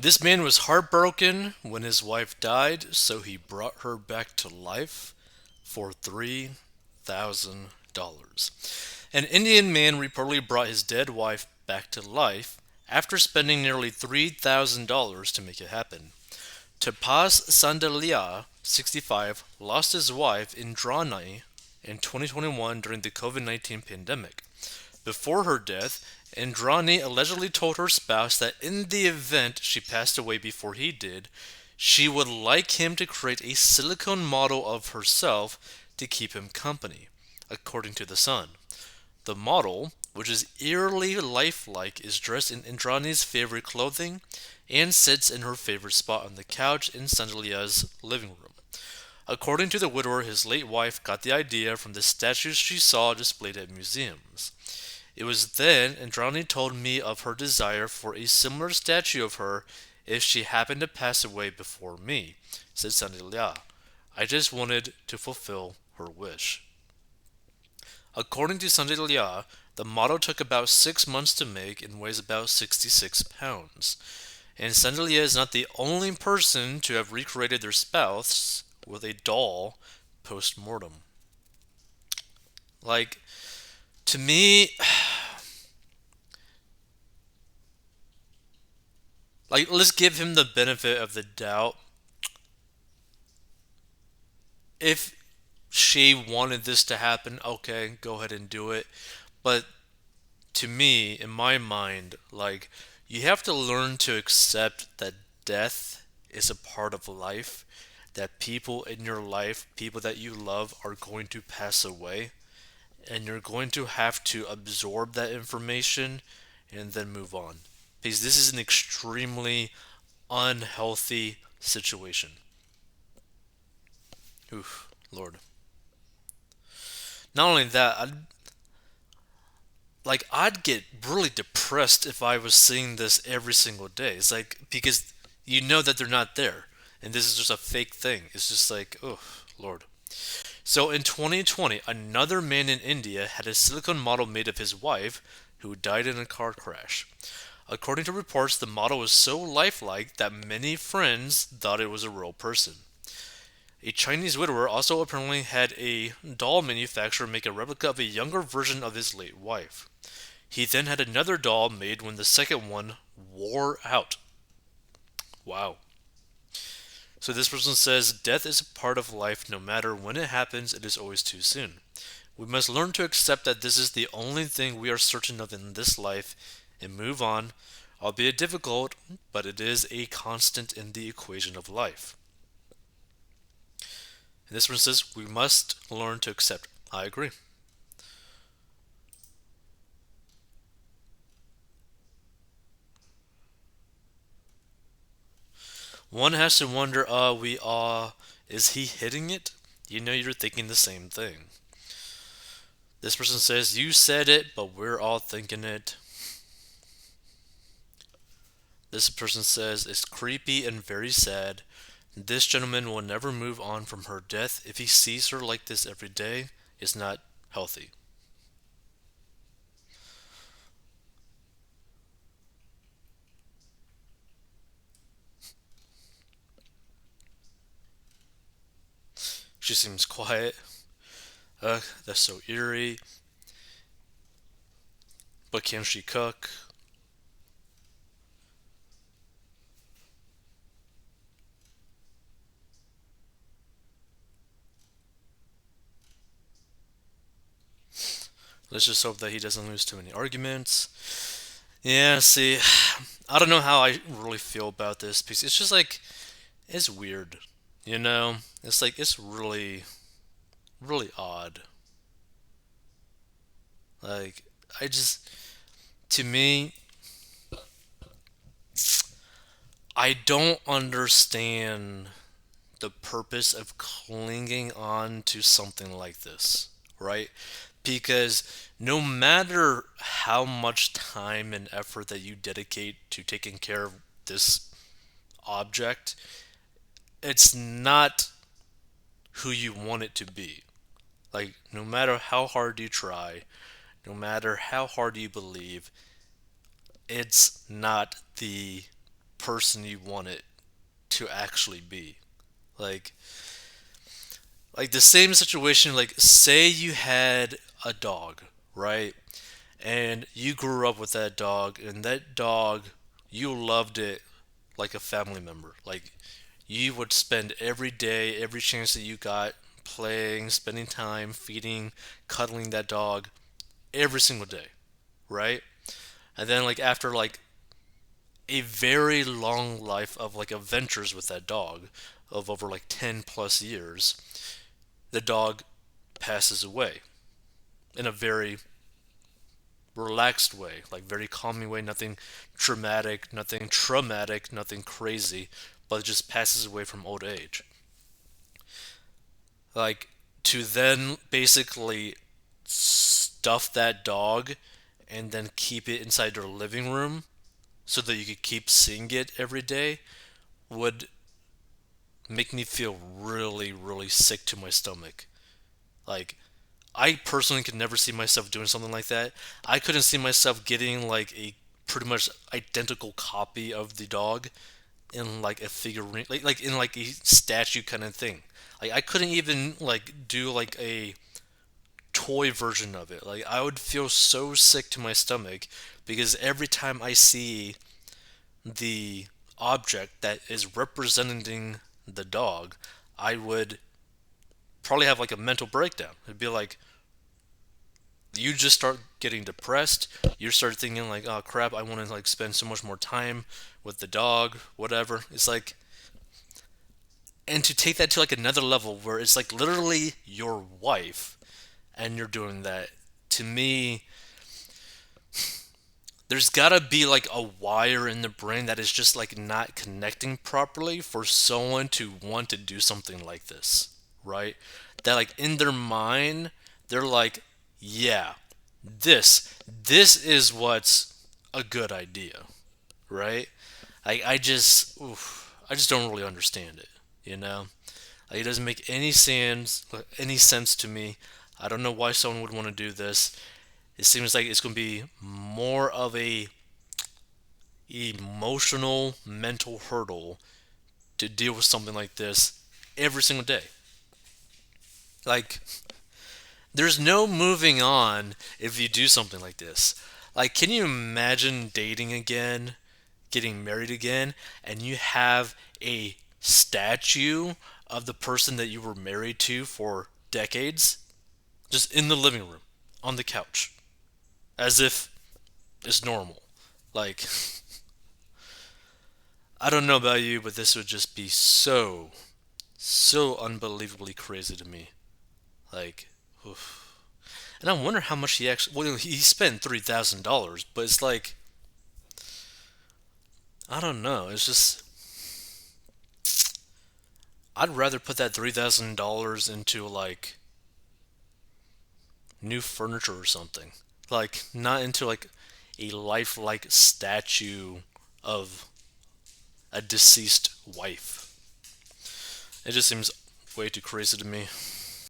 This man was heartbroken when his wife died, so he brought her back to life for $3,000. An Indian man reportedly brought his dead wife back to life after spending nearly $3,000 to make it happen. Tapaz Sandalia, 65, lost his wife Indrani in 2021 during the COVID-19 pandemic. Before her death, Indrani allegedly told her spouse that in the event she passed away before he did, she would like him to create a silicone model of herself to keep him company, according to The Sun. The model, which is eerily lifelike, is dressed in Indrani's favorite clothing and sits in her favorite spot on the couch in Sandalia's living room. According to the widower, his late wife got the idea from the statues she saw displayed at museums. It was then Andrani told me of her desire for a similar statue of her if she happened to pass away before me, said Sandalia. I just wanted to fulfill her wish. According to Sandalia, the model took about 6 months to make and weighs about 66 pounds. And Sandalia is not the only person to have recreated their spouse with a doll post mortem. Like, to me, like, let's give him the benefit of the doubt. If she wanted this to happen, okay, go ahead and do it. But to me, in my mind, like, you have to learn to accept that death is a part of life, that people in your life, people that you love, are going to pass away, and you're going to have to absorb that information and then move on. Because this is an extremely unhealthy situation. Oof, Lord. Not only that, I'd get really depressed if I was seeing this every single day. It's like because you know that they're not there, and this is just a fake thing. It's just like, oh Lord. So in 2020, another man in India had a silicone model made of his wife, who died in a car crash. According to reports, the model was so lifelike that many friends thought it was a real person. A Chinese widower also apparently had a doll manufacturer make a replica of a younger version of his late wife. He then had another doll made when the second one wore out. Wow. So this person says death is a part of life. No matter when it happens, it is always too soon. We must learn to accept that this is the only thing we are certain of in this life and move on, albeit difficult, but it is a constant in the equation of life. And this one says we must learn to accept. I agree. One has to wonder, is he hitting it? You know you're thinking the same thing. This person says, you said it, but we're all thinking it. This person says, it's creepy and very sad. This gentleman will never move on from her death. If he sees her like this every day, it's not healthy. She seems quiet. Ugh, that's so eerie. But can she cook? Let's just hope that he doesn't lose too many arguments. Yeah, see, I don't know how I really feel about this because it's just like, it's weird. You know? It's like, it's really, really odd. Like, I just, to me, I don't understand the purpose of clinging on to something like this, right? Because no matter how much time and effort that you dedicate to taking care of this object, it's not who you want it to be. Like, no matter how hard you try, no matter how hard you believe, it's not the person you want it to actually be. Like like the same situation, like say you had a dog, right? And you grew up with that dog, and that dog, you loved it like a family member. Like you would spend every day, every chance that you got playing, spending time, feeding, cuddling that dog every single day, right? And then like after like a very long life of like adventures with that dog of over like 10 plus years, the dog passes away in a very relaxed way, like very calming way, nothing traumatic, nothing traumatic, nothing crazy, but it just passes away from old age. Like to then basically stuff that dog and then keep it inside your living room so that you could keep seeing it every day would make me feel really, really sick to my stomach. Like, I personally could never see myself doing something like that. I couldn't see myself getting like a pretty much identical copy of the dog in like a figurine, like in like a statue kind of thing. Like I couldn't even like do like a toy version of it. Like I would feel so sick to my stomach because every time I see the object that is representing the dog, I would probably have like a mental breakdown. It'd be like you just start getting depressed. You start thinking like, "Oh crap, I want to like spend so much more time with the dog, whatever." It's like and to take that to like another level where it's like literally your wife and you're doing that. To me, there's gotta be like a wire in the brain that is just like not connecting properly for someone to want to do something like this, right? That like in their mind, they're like, yeah, this is what's a good idea, right? I just don't really understand it, you know? Like, it doesn't make any sense to me. I don't know why someone would want to do this. It seems like it's going to be more of a emotional, mental hurdle to deal with something like this every single day. Like, there's no moving on if you do something like this. Like, can you imagine dating again, getting married again, and you have a statue of the person that you were married to for decades just in the living room, on the couch, as if it's normal? Like, I don't know about you, but this would just be so unbelievably crazy to me. Like, oof. And I wonder how much he actually. Well, he spent $3,000, but it's like I don't know. It's just I'd rather put that $3,000 into like new furniture or something. Like not into like a lifelike statue of a deceased wife. It just seems way too crazy to me.